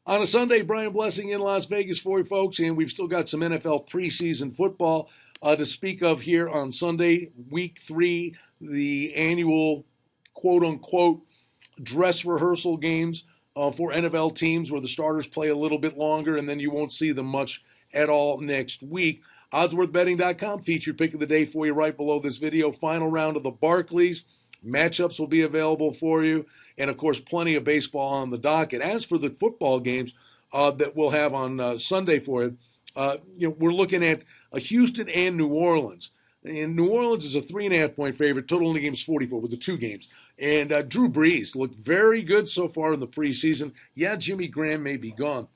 On a Sunday, Brian Blessing in Las Vegas for you folks, and we've still got some NFL preseason football to speak of here on Sunday, week 3, the annual quote-unquote dress rehearsal games for NFL teams where the starters play a little bit longer and then you won't see them much at all next week. OddsWorthBetting.com featured pick of the day for you right below this video. Final round of the Barclays. Matchups will be available for you. And, of course, plenty of baseball on the docket. As for the football games that we'll have on Sunday for you, we're looking at Houston and New Orleans. And New Orleans is a 3.5-point favorite. Total in the game is 44 with the two games. And Drew Brees looked very good so far in the preseason. Yeah, Jimmy Graham may be gone.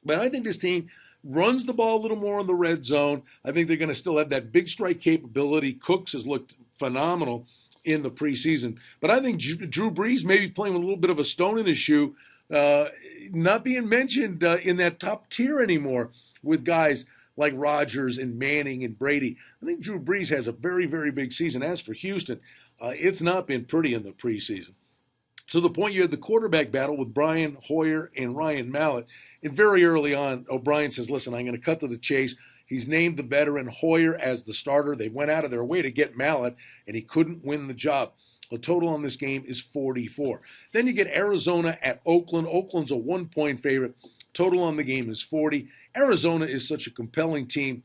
But I think this team runs the ball a little more in the red zone. I think they're going to still have that big strike capability. Cooks has looked phenomenal in the preseason. But I think Drew Brees may be playing with a little bit of a stone in his shoe, not being mentioned in that top tier anymore with guys like Rodgers and Manning and Brady. I think Drew Brees has a very, very big season. As for Houston, it's not been pretty in the preseason. So the point, you had the quarterback battle with Brian Hoyer and Ryan Mallett. And very early on, O'Brien says, listen, I'm going to cut to the chase. He's named the veteran Hoyer as the starter. They went out of their way to get Mallett, and he couldn't win the job. The total on this game is 44. Then you get Arizona at Oakland. Oakland's a 1-point favorite. Total on the game is 40. Arizona is such a compelling team.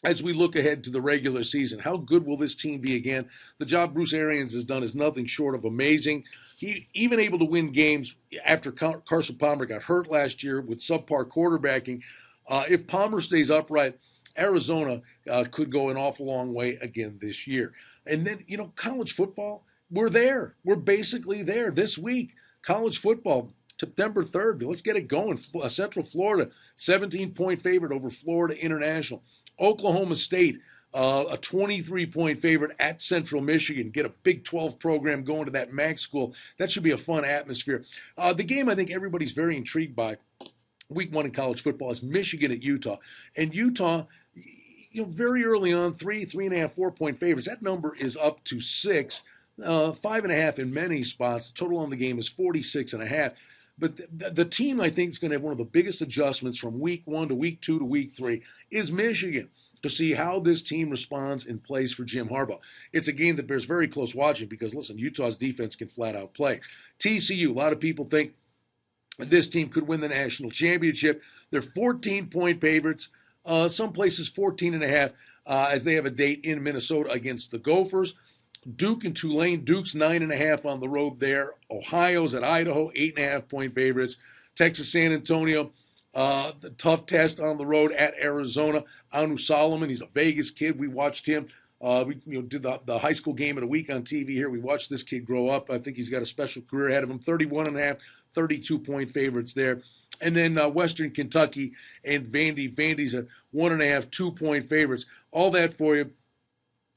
As we look ahead to the regular season, how good will this team be again? The job Bruce Arians has done is nothing short of amazing. He even able to win games after Carson Palmer got hurt last year with subpar quarterbacking. If Palmer stays upright, Arizona could go an awful long way again this year. And then, college football, we're there. We're basically there this week. College football, September 3rd. Let's get it going. Central Florida, 17-point favorite over Florida International. Oklahoma State, a 23-point favorite at Central Michigan. Get a Big 12 program going to that MAC school. That should be a fun atmosphere. The game I think everybody's very intrigued by, week 1 in college football, is Michigan at Utah. And Utah, very early on, 3.5, 4-point favorites. That number is up to 6, 5.5 in many spots. The total on the game is 46.5. But the team I think is going to have one of the biggest adjustments from week 1 to week 2 to week 3 is Michigan, to see how this team responds and plays for Jim Harbaugh. It's a game that bears very close watching because, listen, Utah's defense can flat out play. TCU, a lot of people think this team could win the national championship. They're 14-point favorites, some places 14.5, as they have a date in Minnesota against the Gophers. Duke and Tulane. Duke's 9.5 on the road there. Ohio's at Idaho, 8.5-point favorites. Texas San Antonio, the tough test on the road at Arizona. Anu Solomon, he's a Vegas kid. We watched him. We did the high school game of the week on TV here. We watched this kid grow up. I think he's got a special career ahead of him. 31.5, 32-point favorites there. And then Western Kentucky and Vandy. Vandy's at 1.5, 2-point favorites. All that for you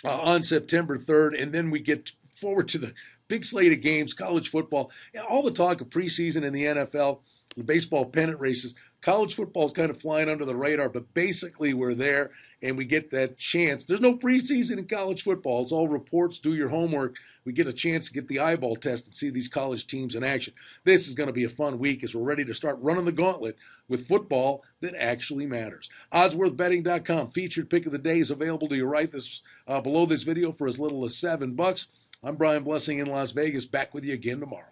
on September 3rd. And then we get forward to the big slate of games, college football. All the talk of preseason in the NFL, the baseball pennant races. College football is kind of flying under the radar, but basically we're there and we get that chance. There's no preseason in college football. It's all reports. Do your homework. We get a chance to get the eyeball test and see these college teams in action. This is going to be a fun week as we're ready to start running the gauntlet with football that actually matters. OddsWorthBetting.com featured pick of the day is available to you right below this video for as little as $7. I'm Brian Blessing in Las Vegas. Back with you again tomorrow.